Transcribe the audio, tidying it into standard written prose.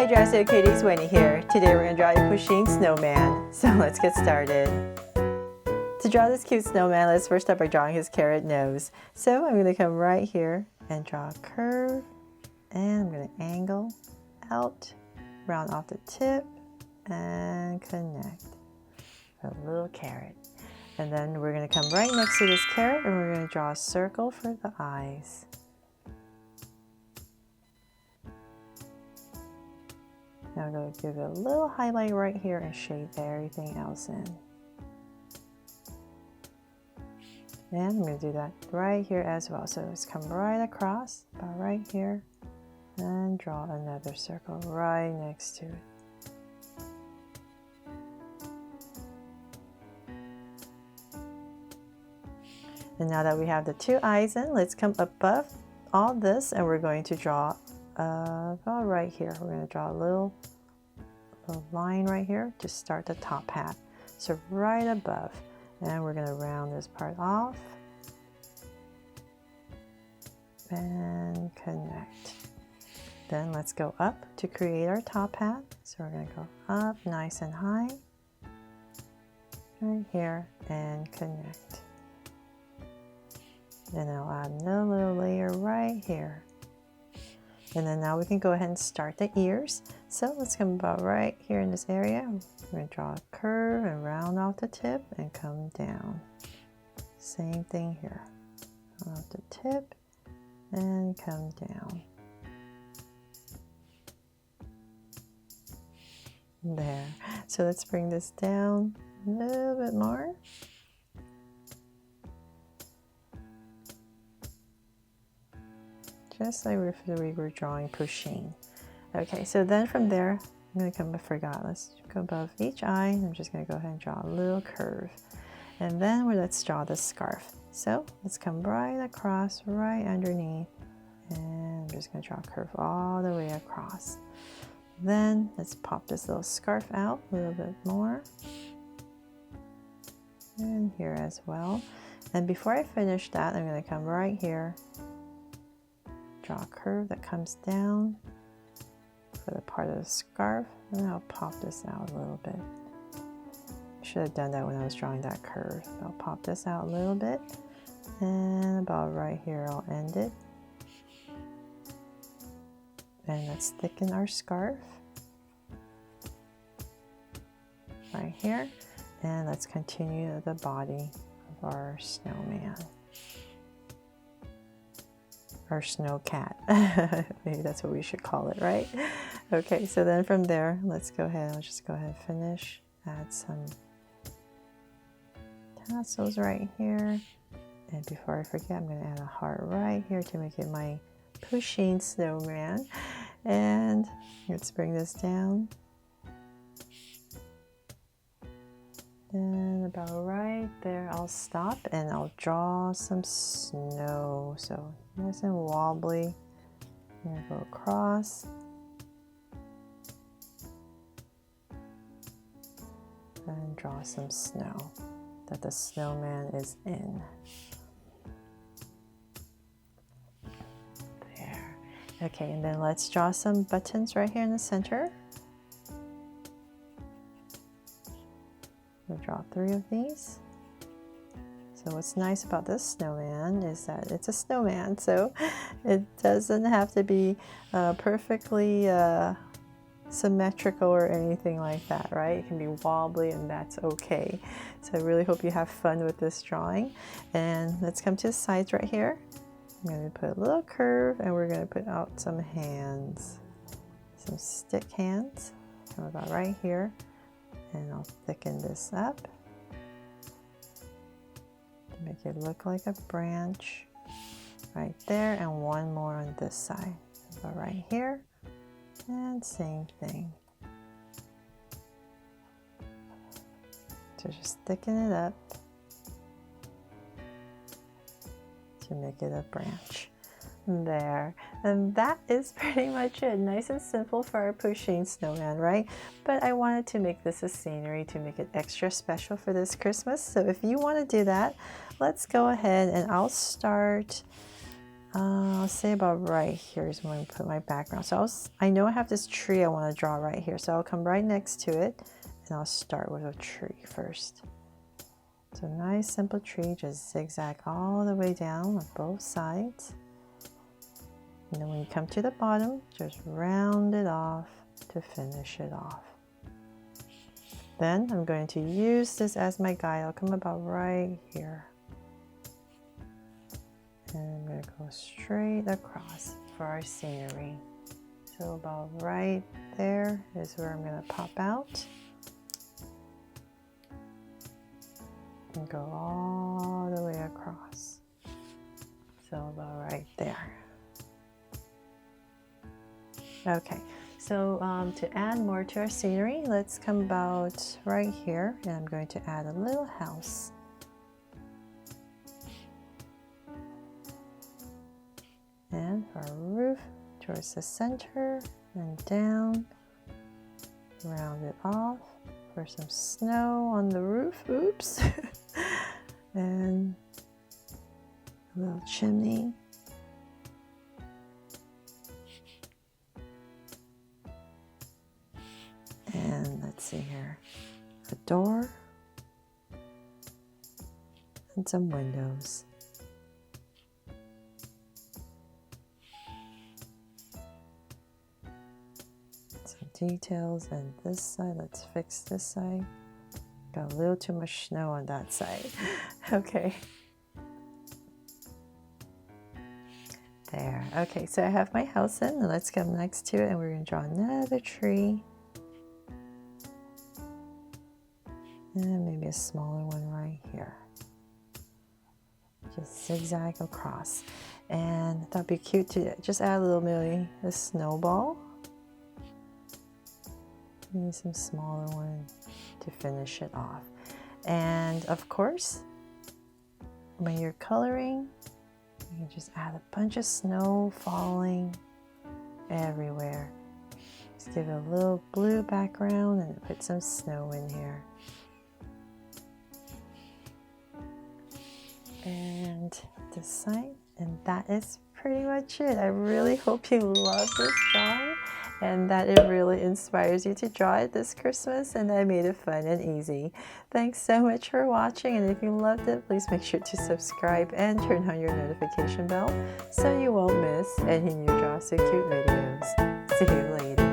Hi Drastic Cuties, Winnie here. Today we're going to draw a Pusheen Snowman. So let's get started. To draw this cute snowman, let's first start by drawing his carrot nose. So I'm going to come right here and draw a curve. And I'm going to angle out, round off the tip, and connect. A little carrot. And then we're going to come right next to this carrot and we're going to draw a circle for the eyes. Now I'm going to give it a little highlight right here and shade everything else in. And I'm going to do that right here as well. So let's come right across, about right here, and draw another circle right next to it. And now that we have the two eyes in, let's come above all this and we're going to draw about right here. We're going to draw a little line right here to start the top hat. So right above. And we're going to round this part off and connect. Then let's go up to create our top hat. So we're going to go up nice and high right here and connect. Then I'll add another little layer right here. And then now we can go ahead and start the ears. So let's come about right here in this area. We're going to draw a curve and round off the tip and come down. Same thing here. Round off the tip and come down. There. So let's bring this down a little bit more. Just like we were drawing Pusheen. Okay, so then from there, I'm going to come, I forgot, let's go above each eye. I'm just going to go ahead and draw a little curve. And then let's draw the scarf. So let's come right across, right underneath. And I'm just going to draw a curve all the way across. Then let's pop this little scarf out a little bit more. And here as well. And before I finish that, I'm going to come right here. Draw a curve that comes down for the part of the scarf, and I'll pop this out a little bit. I should have done that when I was drawing that curve. I'll pop this out a little bit, and about right here I'll end it. And let's thicken our scarf right here, and let's continue the body of our snowman. Or snow cat. Maybe that's what we should call it, right? Okay, so then from there, let's go ahead and just go ahead and finish. Add some tassels right here. And before I forget, I'm going to add a heart right here to make it my Pusheen Snowman. And let's bring this down. And about right there, I'll stop and I'll draw some snow. So nice and wobbly. I'm going to go across. And draw some snow that the snowman is in. There. Okay, and then let's draw some buttons right here in the center. We'll draw 3 of these. So what's nice about this snowman is that it's a snowman, so it doesn't have to be perfectly symmetrical or anything like that, right? It can be wobbly and that's okay. So I really hope you have fun with this drawing. And let's come to the sides right here. I'm going to put a little curve and we're going to put out some hands. Some stick hands. Come about right here. And I'll thicken this up to make it look like a branch right there, and one more on this side. So right here, and same thing. So just thicken it up to make it a branch. There, and that is pretty much it. Nice and simple for our Pusheen Snowman, right? But I wanted to make this a scenery to make it extra special for this Christmas. So if you want to do that, let's go ahead and I'll start I'll say about right here is where I'm going to put my background. So I know I have this tree I want to draw right here. So I'll come right next to it and I'll start with a tree first. So nice simple tree, just zigzag all the way down on both sides. And then when you come to the bottom, just round it off to finish it off. Then I'm going to use this as my guide. I'll come about right here. And I'm going to go straight across for our scenery. So about right there is where I'm going to pop out. And go all the way across. So about right there. Okay, so to add more to our scenery, let's come about right here, and I'm going to add a little house. And for our roof, towards the center and down, round it off for some snow on the roof, oops, and a little chimney. And let's see here, a door and some windows. Some details on this side. Let's fix this side. Got a little too much snow on that side. Okay. There. Okay, so I have my house in, and let's come next to it, and we're going to draw another tree. And maybe a smaller one right here. Just zigzag across. And that'd be cute to just add a little maybe a snowball. Maybe some smaller one to finish it off. And of course, when you're coloring, you can just add a bunch of snow falling everywhere. Just give it a little blue background and put some snow in here. And this side, and that is pretty much it. I really hope you love this drawing and that it really inspires you to draw it this Christmas, and I made it fun and easy. Thanks so much for watching, and if you loved it, please make sure to subscribe and turn on your notification bell so you won't miss any new Draw So Cute videos. See you later.